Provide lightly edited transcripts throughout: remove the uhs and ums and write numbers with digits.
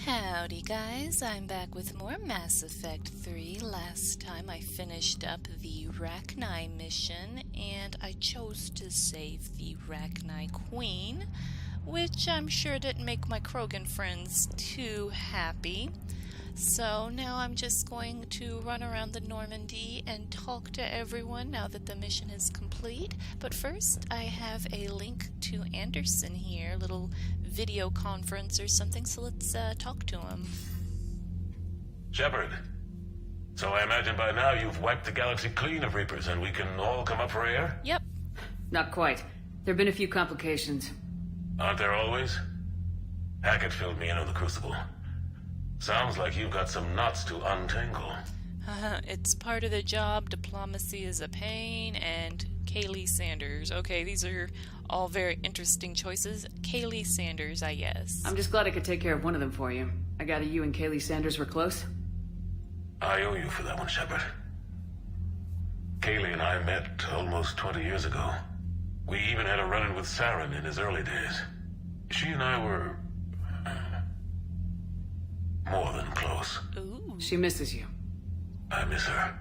Howdy guys, I'm back with more Mass Effect 3. Last time I finished up the Rachni mission, and I chose to save the Rachni Queen, which I'm sure didn't make my Krogan friends too happy. So now I'm just going to run around the Normandy and talk to everyone now that the mission is complete. But first, I have a link to Anderson here, a little video conference or something, so let's talk to him. Shepard, so I imagine by now you've wiped the galaxy clean of Reapers and we can all come up for air? Yep. Not quite. There have been a few complications. Aren't there always? Hackett filled me in on the Crucible. Sounds like you've got some knots to untangle. It's part of the job. Diplomacy is a pain, and Kahlee Sanders. Okay, these are all very interesting choices. Kahlee Sanders, I guess. I'm just glad I could take care of one of them for you. I gather you and Kahlee Sanders were close? I owe you for that one, Shepard. Kahlee and I met almost 20 years ago. We even had a run-in with Saren in his early days. She and I were more than close. Ooh. She misses you. I miss her.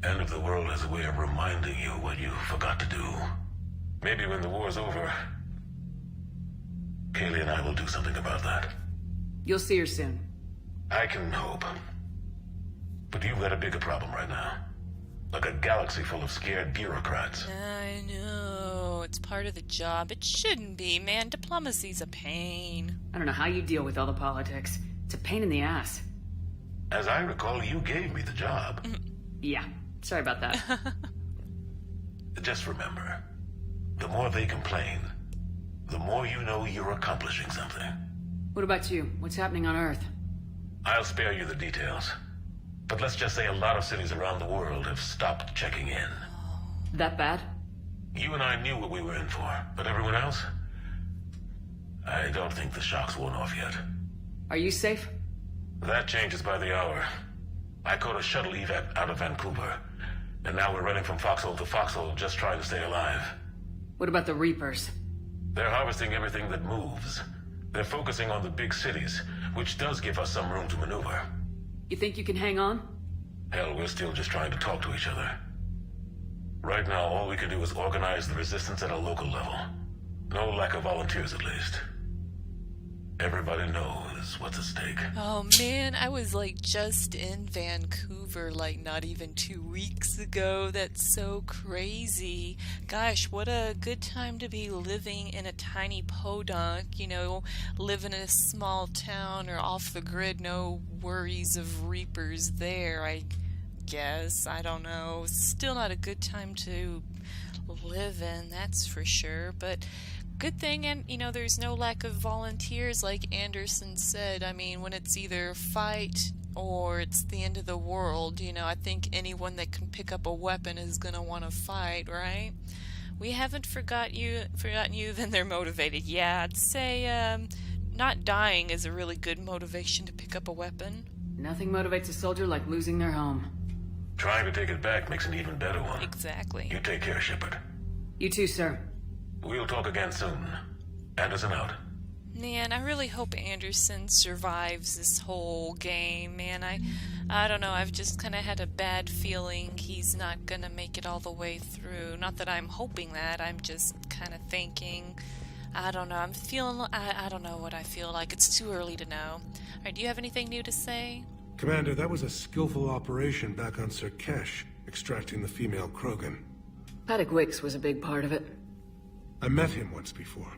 End of the world has a way of reminding you what you forgot to do. Maybe when the war's over, Kahlee and I will do something about that. You'll see her soon. I can hope. But you've got a bigger problem right now. Like a galaxy full of scared bureaucrats. I know. It's part of the job. It shouldn't be, man. Diplomacy's a pain. I don't know how you deal with all the politics. It's a pain in the ass. As I recall, you gave me the job. Yeah, sorry about that. Just remember, the more they complain, the more you know you're accomplishing something. What about you? What's happening on Earth? I'll spare you the details. But let's just say a lot of cities around the world have stopped checking in. That bad? You and I knew what we were in for, but everyone else? I don't think the shock's worn off yet. Are you safe? That changes by the hour. I caught a shuttle evac out of Vancouver, and now we're running from foxhole to foxhole just trying to stay alive. What about the Reapers? They're harvesting everything that moves. They're focusing on the big cities, which does give us some room to maneuver. You think you can hang on? Hell, we're still just trying to talk to each other. Right now, all we can do is organize the resistance at a local level. No lack of volunteers, at least. Everybody knows what's at stake. Oh man, I was like just in Vancouver like not even 2 weeks ago. That's so crazy. Gosh, what a good time to be living in a tiny podunk, you know, live in a small town or off the grid, no worries of Reapers there, I guess. I don't know. Still not a good time to live in, that's for sure, but good thing, and you know, there's no lack of volunteers like Anderson said. I mean, when it's either fight or it's the end of the world, you know, I think anyone that can pick up a weapon is gonna want to fight, right? We haven't forgotten you, then they're motivated. Yeah, I'd say not dying is a really good motivation to pick up a weapon. Nothing motivates a soldier like losing their home. Trying to take it back makes an even better one. Exactly. You take care, Shepard. You too, sir. We'll talk again soon. Anderson out. Man, I really hope Anderson survives this whole game, man. I don't know, I've just kind of had a bad feeling he's not gonna make it all the way through. Not that I'm hoping that, I'm just kind of thinking, I don't know, I'm feeling, I don't know what I feel like. It's too early to know. Alright, do you have anything new to say? Commander, that was a skillful operation back on Sirkesh, extracting the female Krogan. Paddock Wrex was a big part of it. I met him once before.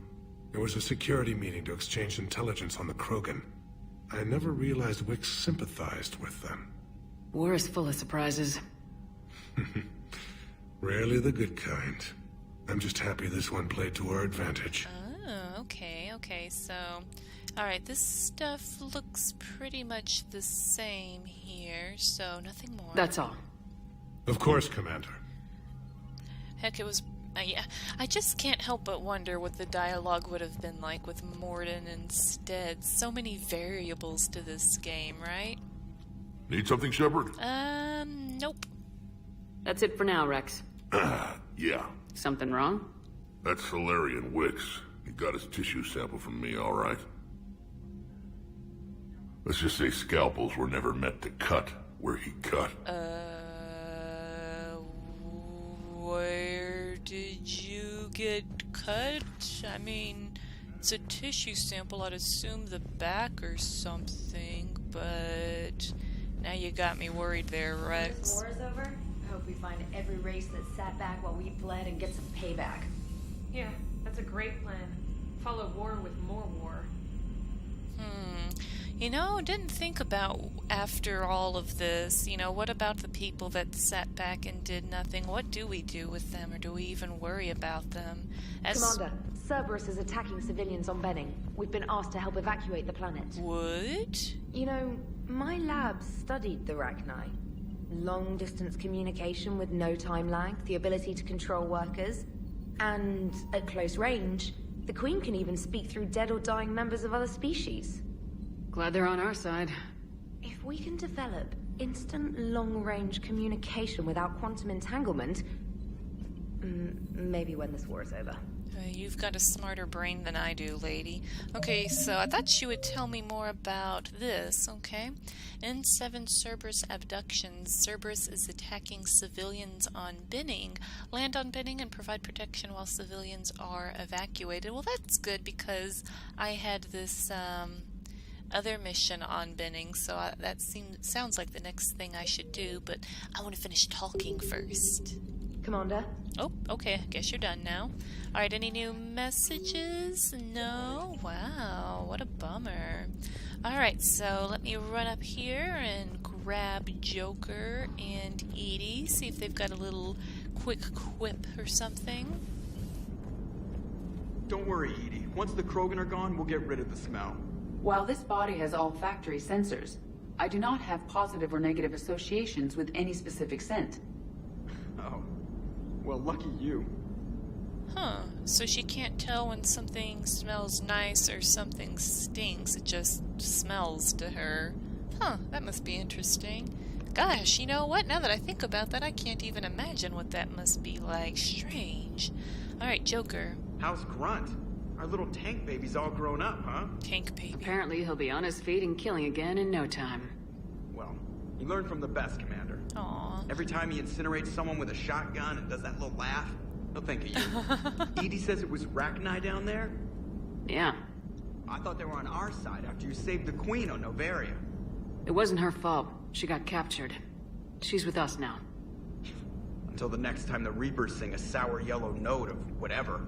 There was a security meeting to exchange intelligence on the Krogan. I never realized Wrex sympathized with them. War is full of surprises. Rarely the good kind. I'm just happy this one played to our advantage. Oh, okay, so... Alright, this stuff looks pretty much the same here, so nothing more. That's all. Of course, Commander. Heck, it was... yeah, I just can't help but wonder what the dialogue would have been like with Mordin instead. So many variables to this game, right? Need something, Shepard? Nope. That's it for now, Wrex. Yeah. Something wrong? That's Salarian Wix. He got his tissue sample from me, all right? Let's just say scalpels were never meant to cut where he cut. Where did you get cut? I mean, it's a tissue sample. I'd assume the back or something, but now you got me worried there, Wrex. This war is over. I hope we find every race that sat back while we bled and get some payback. Yeah, that's a great plan. Follow war with more war. You know, didn't think about after all of this, you know, what about the people that sat back and did nothing? What do we do with them, or do we even worry about them? Commander, Cerberus is attacking civilians on Benning. We've been asked to help evacuate the planet. Would? You know, my lab studied the Rachni. Long-distance communication with no time lag, the ability to control workers, and at close range, the Queen can even speak through dead or dying members of other species. Glad they're on our side. If we can develop instant long-range communication without quantum entanglement, maybe when this war is over. You've got a smarter brain than I do, lady. Okay, so I thought you would tell me more about this, okay? In 7 Cerberus abductions, Cerberus is attacking civilians on Benning. Land on Benning and provide protection while civilians are evacuated. Well, that's good because I had this, other mission on Benning, so that sounds like the next thing I should do, but I want to finish talking first. Commander? Oh, okay, I guess you're done now. Alright, any new messages? No? Wow, what a bummer. Alright, so let me run up here and grab Joker and Edie, see if they've got a little quick quip or something. Don't worry, Edie. Once the Krogan are gone, we'll get rid of the smell. While this body has all factory sensors, I do not have positive or negative associations with any specific scent. Oh. Well, lucky you. Huh, so she can't tell when something smells nice or something stinks, it just smells to her. Huh, that must be interesting. Gosh, you know what, now that I think about that, I can't even imagine what that must be like. Strange. Alright, Joker. How's Grunt? Our little tank baby's all grown up, huh? Tank baby. Apparently he'll be on his feet and killing again in no time. Well, you learn from the best, Commander. Aw. Every time he incinerates someone with a shotgun and does that little laugh, he'll think of you. Edie says it was Rachni down there? Yeah. I thought they were on our side after you saved the Queen on Novaria. It wasn't her fault. She got captured. She's with us now. Until the next time the Reapers sing a sour yellow note of whatever.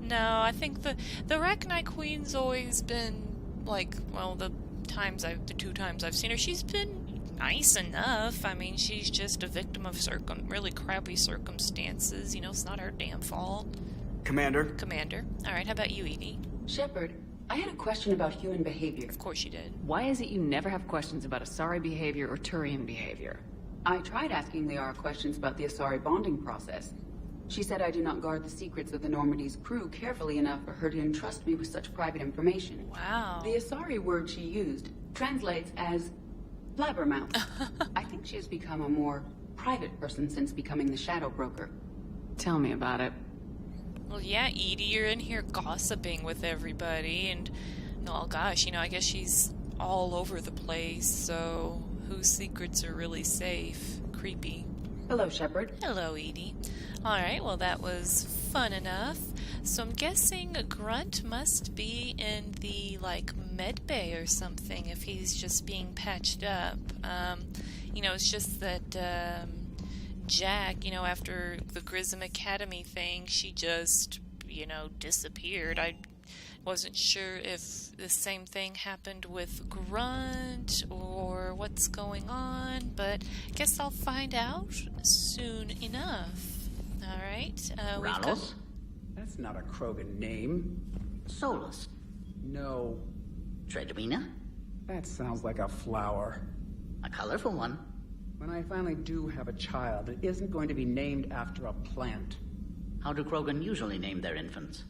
No, I think the Rachni Queen's always been, like, well, the 2 times I've seen her, she's been nice enough. I mean, she's just a victim of really crappy circumstances. You know, it's not her damn fault. Commander? Alright, how about you, Edie? Shepard, I had a question about human behavior. Of course you did. Why is it you never have questions about Asari behavior or Turian behavior? I tried asking Liara questions about the Asari bonding process. She said I do not guard the secrets of the Normandy's crew carefully enough for her to entrust me with such private information. Wow. The Asari word she used translates as blabbermouth. I think she has become a more private person since becoming the Shadow Broker. Tell me about it. Well, yeah, Edie, you're in here gossiping with everybody, and, oh gosh, you know, I guess she's all over the place, so whose secrets are really safe? Creepy. Hello, Shepard. Hello, Edie. Alright, well that was fun enough. So I'm guessing Grunt must be in the, like, med bay or something if he's just being patched up. You know, it's just that, Jack, you know, after the Grissom Academy thing, she just, you know, disappeared. I wasn't sure if the same thing happened with Grunt or what's going on, but I guess I'll find out soon enough. Alright, we've got... Ralos? That's not a Krogan name. Solus. No. Tredwina? That sounds like a flower. A colorful one. When I finally do have a child, it isn't going to be named after a plant. How do Krogan usually name their infants?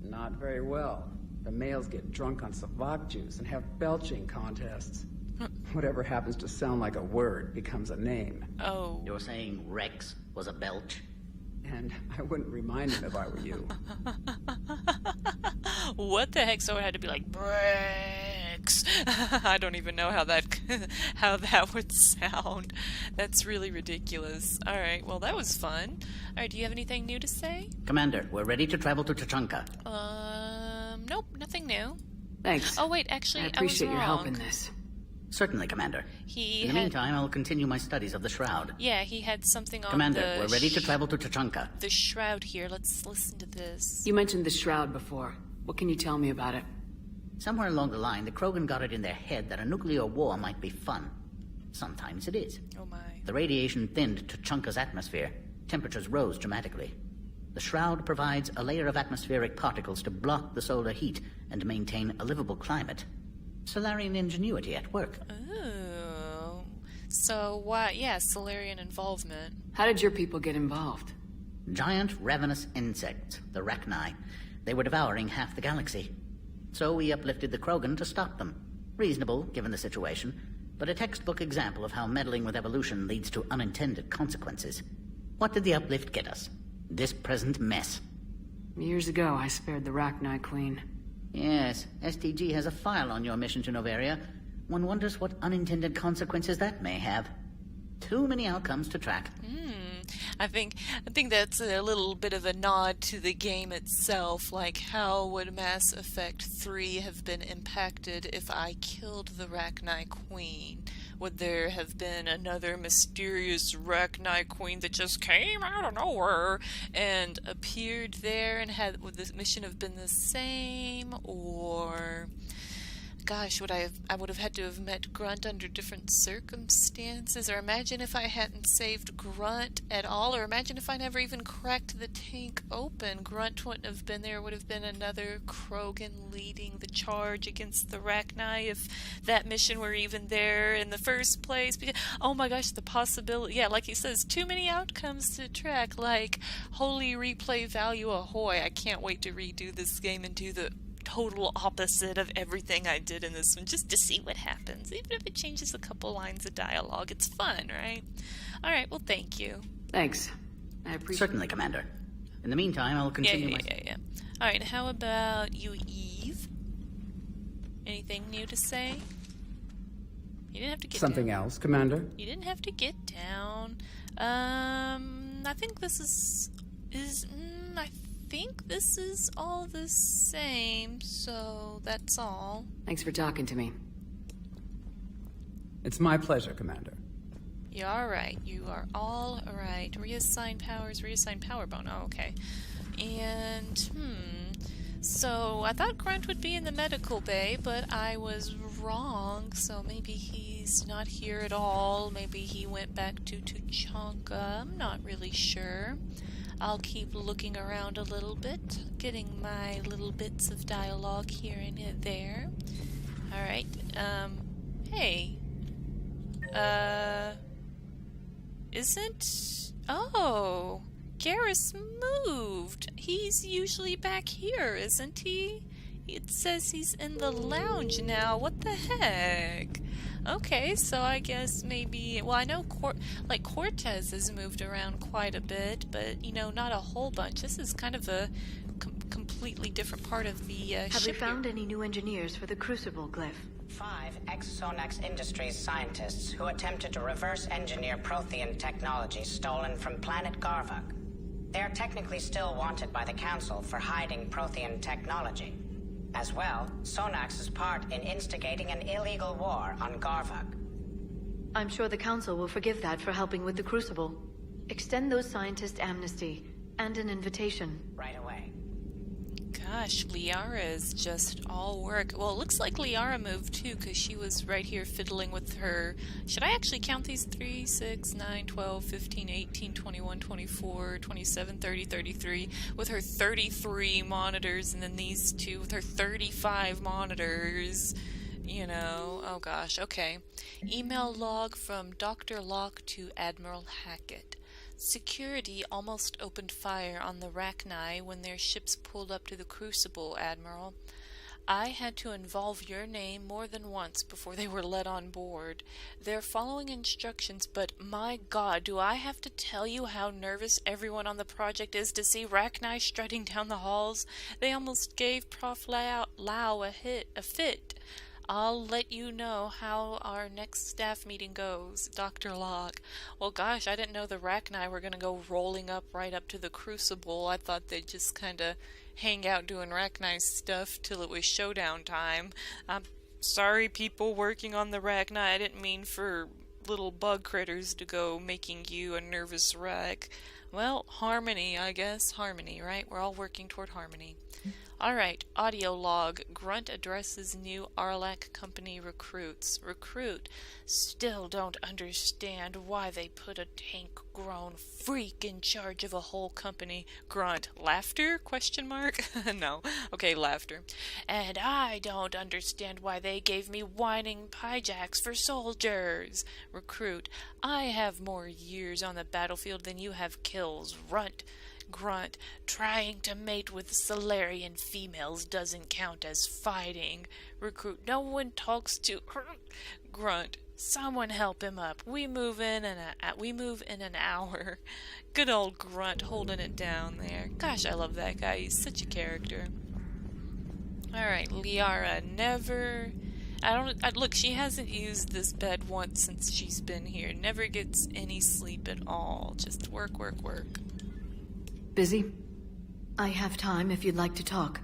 Not very well. The males get drunk on Savak juice and have belching contests. Whatever happens to sound like a word becomes a name. Oh. You're saying Wrex was a belch? And I wouldn't remind him if I were you. What the heck? So it had to be like, Wrex. Wrex. I don't even know how that would sound. That's really ridiculous. Alright, well that was fun. Alright, do you have anything new to say? Commander, we're ready to travel to Tachanka. Nope, nothing new. Thanks. Oh wait, actually, I appreciate was your help wrong. in this. Certainly, Commander. In the meantime, I'll continue my studies of the Shroud. Yeah, he had something on Commander, we're ready to travel to Tachanka. the Shroud here. Let's listen to this. You mentioned the Shroud before. What can you tell me about it? Somewhere along the line, the Krogan got it in their head that a nuclear war might be fun. Sometimes it is. Oh my. The radiation thinned Tachanka's atmosphere. Temperatures rose dramatically. The Shroud provides a layer of atmospheric particles to block the solar heat and maintain a livable climate. Solarian ingenuity at work. Oh. So, why? Yeah, Solarian involvement. How did your people get involved? Giant ravenous insects, the Rachni. They were devouring half the galaxy. So we uplifted the Krogan to stop them. Reasonable, given the situation, but a textbook example of how meddling with evolution leads to unintended consequences. What did the uplift get us? This present mess. Years ago, I spared the Rachni Queen. Yes, STG has a file on your mission to Noveria. One wonders what unintended consequences that may have. Too many outcomes to track. I think that's a little bit of a nod to the game itself, like how would Mass Effect 3 have been impacted if I killed the Rachni Queen? Would there have been another mysterious Rachni Queen that just came out of nowhere and appeared there, and would the mission have been the same? Or, gosh, I would have had to have met Grunt under different circumstances? Or imagine if I hadn't saved Grunt at all, or imagine if I never even cracked the tank open. Grunt wouldn't have been there, would have been another Krogan leading the charge against the Rachni if that mission were even there in the first place. Because, oh my gosh, the possibility, yeah, like he says, too many outcomes to track, like, holy replay value ahoy. I can't wait to redo this game and do the total opposite of everything I did in this one, just to see what happens. Even if it changes a couple lines of dialogue, it's fun, right? Alright, well, thank you. Thanks. I appreciate Certainly, Commander. In the meantime, I'll continue Yeah. Alright, how about you, Eve? Anything new to say? You didn't have to get Something down. else, Commander? You didn't have to get down. I think this is I think this is all the same, so that's all. Thanks for talking to me. It's my pleasure, Commander. You're alright. You are all right. Reassign powers, reassign power bone. Oh, okay. And, so I thought Grunt would be in the medical bay, but I was wrong, so maybe he's not here at all. Maybe he went back to Tachanka. I'm not really sure. I'll keep looking around a little bit, getting my little bits of dialogue here and there. Alright, hey. Oh, Garrus moved. He's usually back here, isn't he? It says he's in the lounge now. What the heck? Okay, so I guess maybe... Well, I know Cortez has moved around quite a bit, but, you know, not a whole bunch. This is kind of a completely different part of the Have ship we found any new engineers for the Crucible glyph? 5 ex-Sonax Industries scientists who attempted to reverse engineer Prothean technology stolen from planet Garvuk. They are technically still wanted by the Council for hiding Prothean technology. As well, Sonax's part in instigating an illegal war on Garvuk. I'm sure the Council will forgive that for helping with the Crucible. Extend those scientists amnesty and an invitation. Right away. Gosh, Liara is just all work. Well, it looks like Liara moved too, because she was right here fiddling with her... Should I actually count these? 3, 6, 9, 12, 15, 18, 21, 24, 27, 30, 33. With her 33 monitors, and then these two with her 35 monitors. You know, oh gosh, okay. Email log from Dr. Locke to Admiral Hackett. Security almost opened fire on the Rachni when their ships pulled up to the Crucible, Admiral. I had to involve your name more than once before they were let on board. They're following instructions, but my God, do I have to tell you how nervous everyone on the project is to see Rachni strutting down the halls? They almost gave Prof. Lau a fit. I'll let you know how our next staff meeting goes, Dr. Locke. Well, gosh, I didn't know the Rachni were going to go rolling up right up to the Crucible. I thought they'd just kind of hang out doing Rachni stuff till it was showdown time. I'm sorry, people working on the Rachni. I didn't mean for little bug critters to go making you a nervous wreck. Well, harmony, I guess. Harmony, right? We're all working toward harmony. Alright, audio log. Grunt addresses new Arlac company recruits. Recruit. Still don't understand why they put a tank-grown freak in charge of a whole company. Grunt. Laughter? Question mark? No. Okay, laughter. And I don't understand why they gave me whining pyjacks for soldiers. Recruit. I have more years on the battlefield than you have kills. Runt. Grunt. Trying to mate with Solarian females doesn't count as fighting. Recruit. No one talks to Grunt. Someone help him up. We move in an hour. Good old Grunt holding it down there. Gosh, I love that guy. He's such a character. Alright, Liara. Never... look, she hasn't used this bed once since she's been here. Never gets any sleep at all. Just work, work, work. Busy? I have time if you'd like to talk.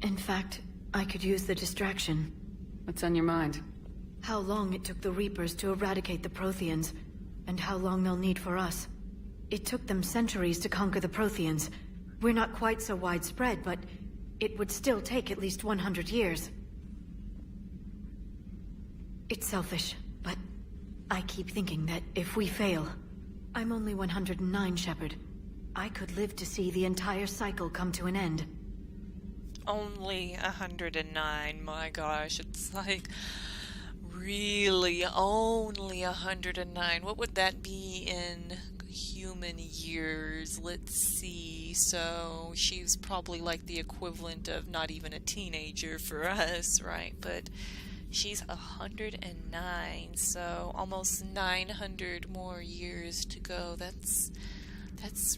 In fact, I could use the distraction. What's on your mind? How long it took the Reapers to eradicate the Protheans, and how long they'll need for us. It took them centuries to conquer the Protheans. We're not quite so widespread, but it would still take at least 100 years. It's selfish, but I keep thinking that if we fail... I'm only 109, Shepard. I could live to see the entire cycle come to an end. Only 109, my gosh, it's like, really, only 109. What would that be in human years? Let's see, so she's probably like the equivalent of not even a teenager for us, right? But she's 109, so almost 900 more years to go. That's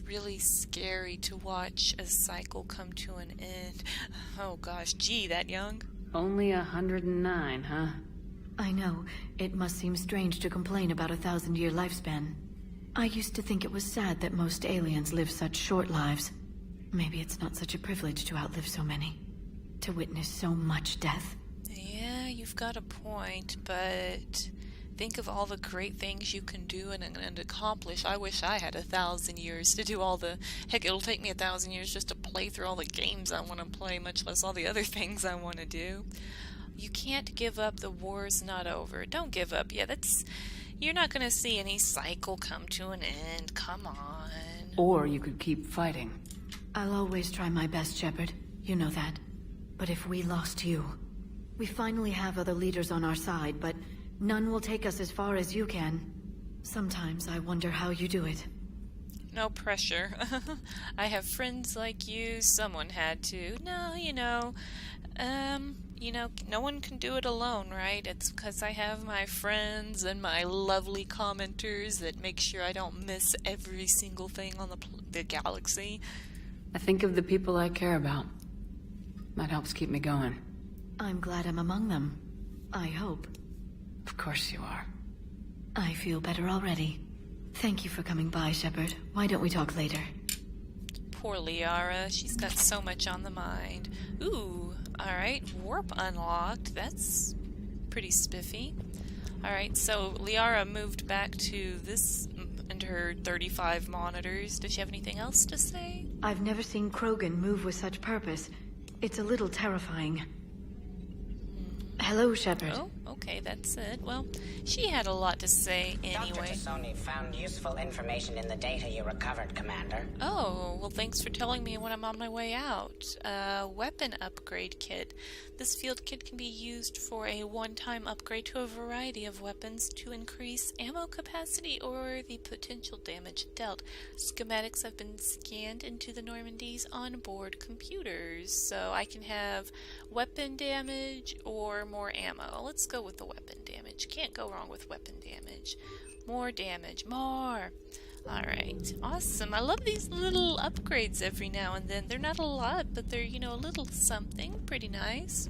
really scary to watch a cycle come to an end. Oh gosh, gee, that young? Only 109, huh? I know. It must seem strange to complain about a 1,000-year lifespan. I used to think it was sad that most aliens live such short lives. Maybe it's not such a privilege to outlive so many. To witness so much death. Yeah, you've got a point, but... think of all the great things you can do and accomplish. I wish I had 1,000 years to do all the... Heck, it'll take me 1,000 years just to play through all the games I want to play, much less all the other things I want to do. You can't give up. The war's not over. Don't give up. Yeah, that's... You're not going to see any cycle come to an end. Come on. Or you could keep fighting. I'll always try my best, Shepard. You know that. But if we lost you... We finally have other leaders on our side, but... none will take us as far as you can. Sometimes I wonder how you do it. No pressure. I have friends like you. Someone had to. No, no one can do it alone, right? It's because I have my friends and my lovely commenters that make sure I don't miss every single thing on the galaxy. I think of the people I care about. That helps keep me going. I'm glad I'm among them. I hope. Of course you are. I feel better already. Thank you for coming by, Shepard. Why don't we talk later? Poor Liara. She's got so much on the mind. Ooh, alright. Warp unlocked. That's pretty spiffy. Alright, so Liara moved back to this and her 35 monitors. Does she have anything else to say? I've never seen Krogan move with such purpose. It's a little terrifying. Hello, Shepard. Oh, okay, that's it. Well, she had a lot to say anyway. Dr. Tassoni found useful information in the data you recovered, Commander. Oh, well, thanks for telling me when I'm on my way out. Weapon upgrade kit. This field kit can be used for a one-time upgrade to a variety of weapons to increase ammo capacity or the potential damage dealt. Schematics have been scanned into the Normandy's onboard computers, so I can have weapon damage or more ammo. Let's go with the weapon damage. Can't go wrong with weapon damage. More damage. More! Alright, awesome. I love these little upgrades every now and then. They're not a lot, but they're, you know, a little something. Pretty nice.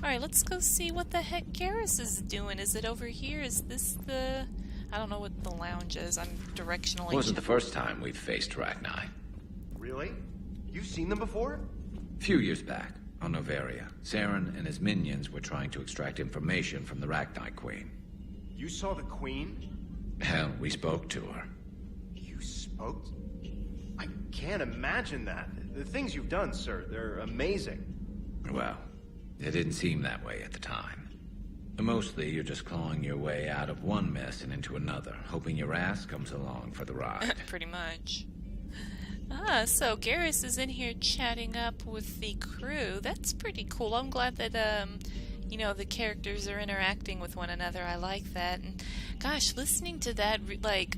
Alright, let's go see what the heck Garrus is doing. Is it over here? Is this the... I don't know what the lounge is. I'm directionally... It wasn't the first time we've faced Rachni. Really? You've seen them before? A few years back, on Novaria, Saren and his minions were trying to extract information from the Rachni Queen. You saw the Queen? Hell, we spoke to her. You spoke? I can't imagine that. The things you've done, sir, they're amazing. Well, it didn't seem that way at the time. Mostly, you're just clawing your way out of one mess and into another, hoping your ass comes along for the ride. Pretty much. Ah, so Garrus is in here chatting up with the crew. That's pretty cool. I'm glad that, you know, the characters are interacting with one another. I like that. And gosh, listening to that, like,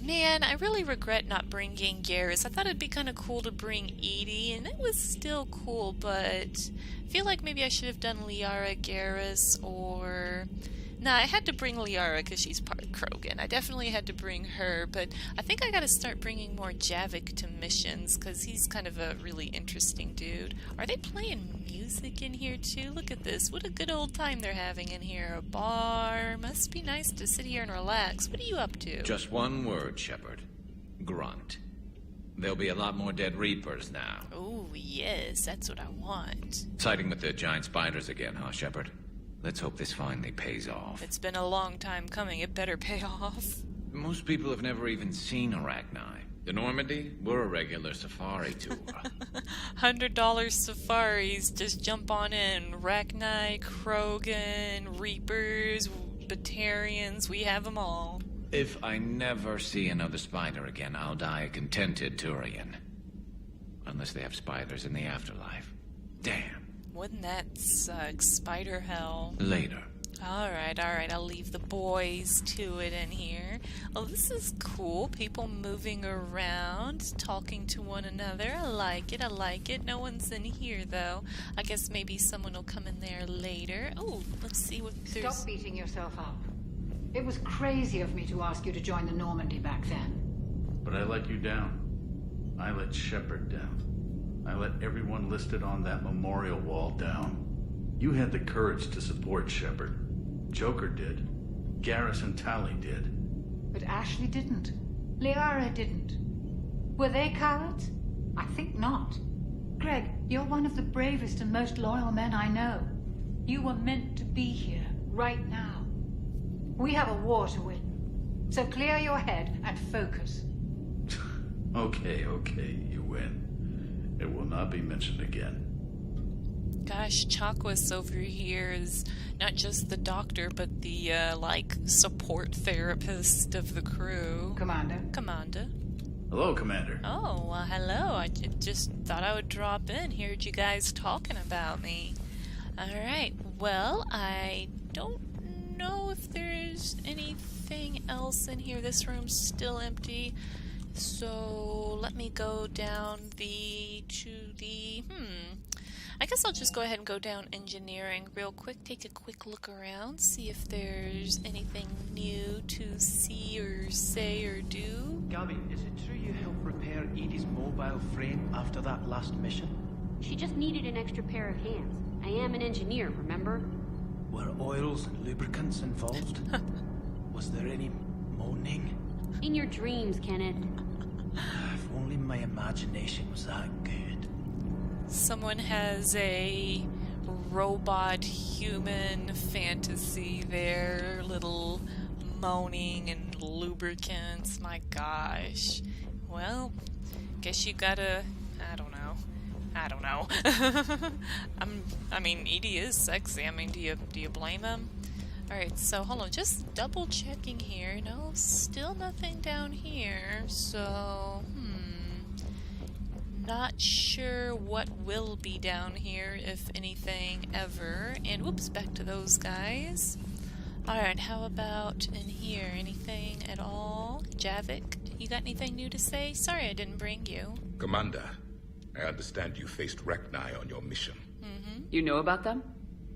man, I really regret not bringing Garrus. I thought it'd be kind of cool to bring Edie, and it was still cool, but I feel like maybe I should have done Liara, Garrus, or... Nah, I had to bring Liara because she's part Krogan. I definitely had to bring her, but I think I gotta start bringing more Javik to missions because he's kind of a really interesting dude. Are they playing music in here too? Look at this. What a good old time they're having in here. A bar. Must be nice to sit here and relax. What are you up to? Just one word, Shepard. Grunt. There'll be a lot more dead Reapers now. Oh, yes. That's what I want. Siding with the giant spiders again, huh, Shepard? Let's hope this finally pays off. It's been a long time coming. It better pay off. Most people have never even seen Rachni. The Normandy, we're a regular safari tour. $100 safaris. Just jump on in. Rachni, Krogan, Reapers, Batarians. We have them all. If I never see another spider again, I'll die a contented Turian. Unless they have spiders in the afterlife. Damn. Wouldn't that suck? Spider hell. Later. Alright, I'll leave the boys to it in here. Well, this is cool. People moving around, talking to one another. I like it. No one's in here, though. I guess maybe someone will come in there later. Oh, let's see what there's... Stop beating yourself up. It was crazy of me to ask you to join the Normandy back then. But I let you down. I let Shepard down. I let everyone listed on that memorial wall down. You had the courage to support Shepard. Joker did. Garrus and Tali did. But Ashley didn't. Liara didn't. Were they cowards? I think not. Greg, you're one of the bravest and most loyal men I know. You were meant to be here, right now. We have a war to win. So clear your head and focus. Okay, you win. It will not be mentioned again. Gosh, Chakwas over here is not just the doctor, but the, like, support therapist of the crew. Commander. Hello, Commander. Oh, well, hello. I just thought I would drop in. Heard you guys talking about me. Alright, well, I don't know if there's anything else in here. This room's still empty. So let me go down I guess I'll just go ahead and go down engineering real quick, take a quick look around, see if there's anything new to see or say or do. Gabby, is it true you helped repair Edie's mobile frame after that last mission? She just needed an extra pair of hands. I am an engineer, remember? Were oils and lubricants involved? Was there any moaning? In your dreams, Kenneth. If only my imagination was that good. Someone has a robot-human fantasy there, little moaning and lubricants, my gosh. Well, guess you gotta... I don't know. I mean, Edie is sexy. I mean, do you blame him? Alright, so hold on, just double checking here. No, still nothing down here. So, not sure what will be down here, if anything ever. And whoops, back to those guys. Alright, how about in here? Anything at all? Javik, you got anything new to say? Sorry I didn't bring you. Commander, I understand you faced Rachni on your mission. You know about them?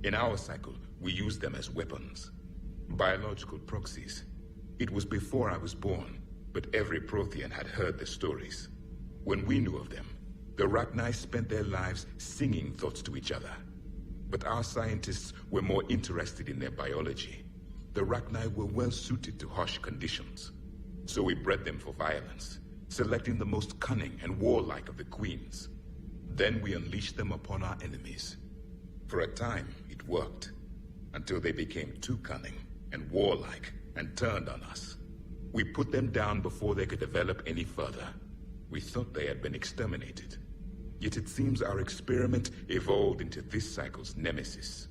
In our cycle, we use them as weapons. Biological proxies. It was before I was born, but every Prothean had heard the stories. When we knew of them, the Rachni spent their lives singing thoughts to each other. But our scientists were more interested in their biology. The Rachni were well suited to harsh conditions. So we bred them for violence, selecting the most cunning and warlike of the queens. Then we unleashed them upon our enemies. For a time, it worked, until they became too cunning and warlike and turned on us. We put them down before they could develop any further. We thought they had been exterminated. Yet it seems our experiment evolved into this cycle's nemesis.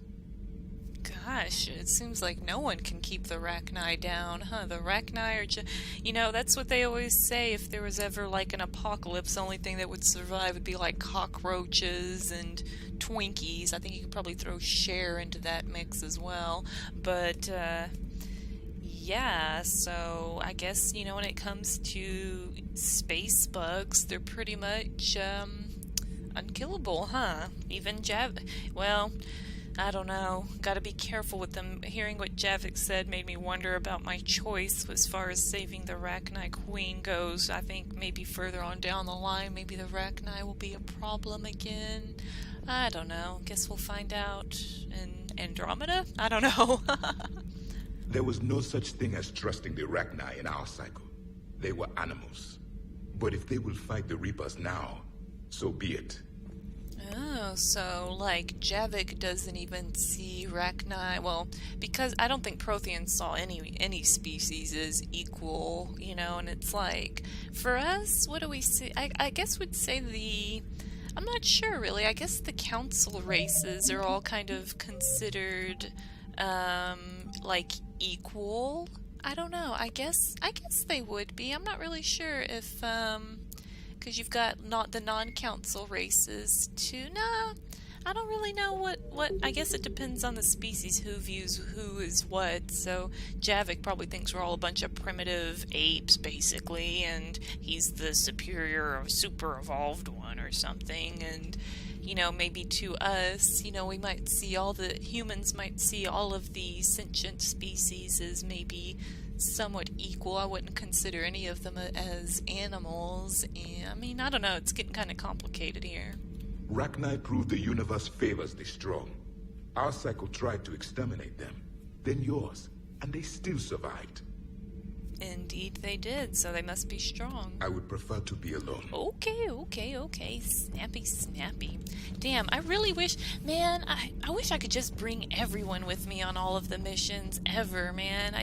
Gosh, it seems like no one can keep the Rachni down, huh? The Rachni are just... You know, that's what they always say. If there was ever, like, an apocalypse, the only thing that would survive would be, like, cockroaches and Twinkies. I think you could probably throw Cher into that mix as well. But, yeah, so I guess, you know, when it comes to space bugs, they're pretty much, unkillable, huh? Even well, I don't know. Gotta be careful with them. Hearing what Javik said made me wonder about my choice as far as saving the Rachni Queen goes. I think maybe further on down the line, maybe the Rachni will be a problem again. I don't know. Guess we'll find out in Andromeda? I don't know. There was no such thing as trusting the Rachni in our cycle. They were animals. But if they will fight the Reapers now, so be it. Oh, so, like, Javik doesn't even see Rachni, well, because I don't think Protheans saw any species as equal, you know, and it's like, for us, what do we see? I guess we'd say I'm not sure, really. I guess the council races are all kind of considered, like, equal. I don't know. I guess they would be. I'm not really sure if, because you've got not the non-council races too. Nah, I don't really know what. I guess it depends on the species who views who is what. So Javik probably thinks we're all a bunch of primitive apes, basically, and he's the superior or super evolved one or something. And you know, maybe to us, you know, we might see humans might see all of the sentient species as maybe somewhat equal. I wouldn't consider any of them as animals. And, I mean, I don't know. It's getting kind of complicated here. Rachni proved the universe favors the strong. Our cycle tried to exterminate them, then yours, and they still survived. Indeed they did, so they must be strong. I would prefer to be alone. Okay. Snappy. Damn, I really wish... Man, I wish I could just bring everyone with me on all of the missions ever, man.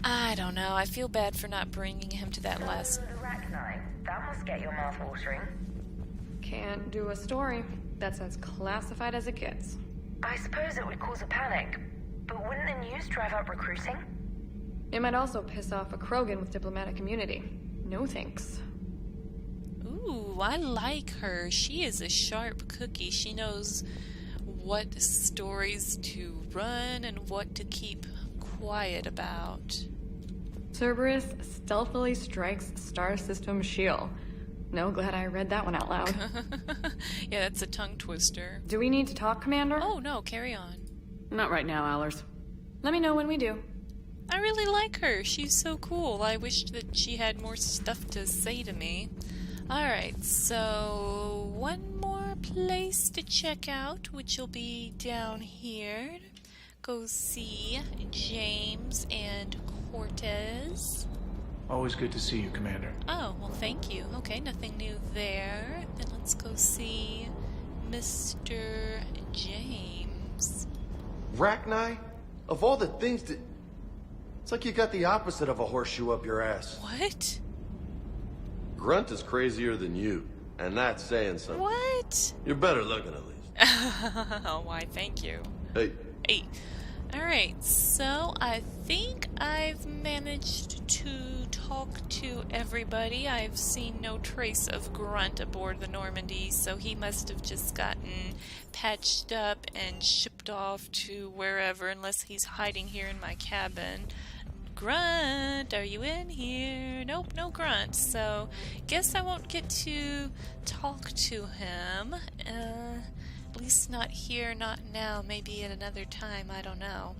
I don't know. I feel bad for not bringing him to that last... Rachni. That must get your mouth watering. Can't do a story. That's as classified as it gets. I suppose it would cause a panic, but wouldn't the news drive up recruiting? It might also piss off a Krogan with diplomatic immunity. No thanks. Ooh, I like her. She is a sharp cookie. She knows what stories to run and what to keep quiet about. Cerberus stealthily strikes Star System shield. No, glad I read that one out loud. Yeah, that's a tongue twister. Do we need to talk, Commander? Oh, no, carry on. Not right now, Allers. Let me know when we do. I really like her. She's so cool. I wish that she had more stuff to say to me. Alright, so one more place to check out, which will be down here. Go see James and Cortez. Always good to see you, Commander. Oh, well, thank you. Okay, nothing new there. Then let's go see Mr. James. Rachni? Of all the things that... It's like you got the opposite of a horseshoe up your ass. What? Grunt is crazier than you, and that's saying something. What? You're better looking, at least. Oh, why, thank you. Hey. Alright, so I think I've managed to talk to everybody. I've seen no trace of Grunt aboard the Normandy, so he must have just gotten patched up and shipped off to wherever, unless he's hiding here in my cabin. Grunt, are you in here? Nope, no Grunt, so guess I won't get to talk to him. At least not here, not now, maybe at another time, I don't know.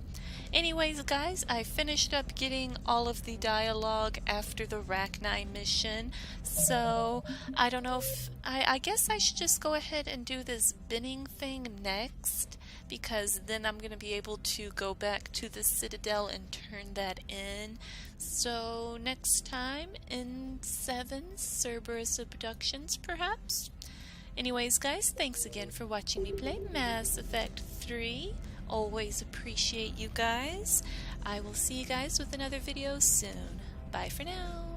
Anyways, guys, I finished up getting all of the dialogue after the Rachni mission, so I don't know if... I guess I should just go ahead and do this binning thing next, because then I'm going to be able to go back to the Citadel and turn that in. So next time in 7, Cerberus Abductions, perhaps? Anyways, guys, thanks again for watching me play Mass Effect 3. Always appreciate you guys. I will see you guys with another video soon. Bye for now.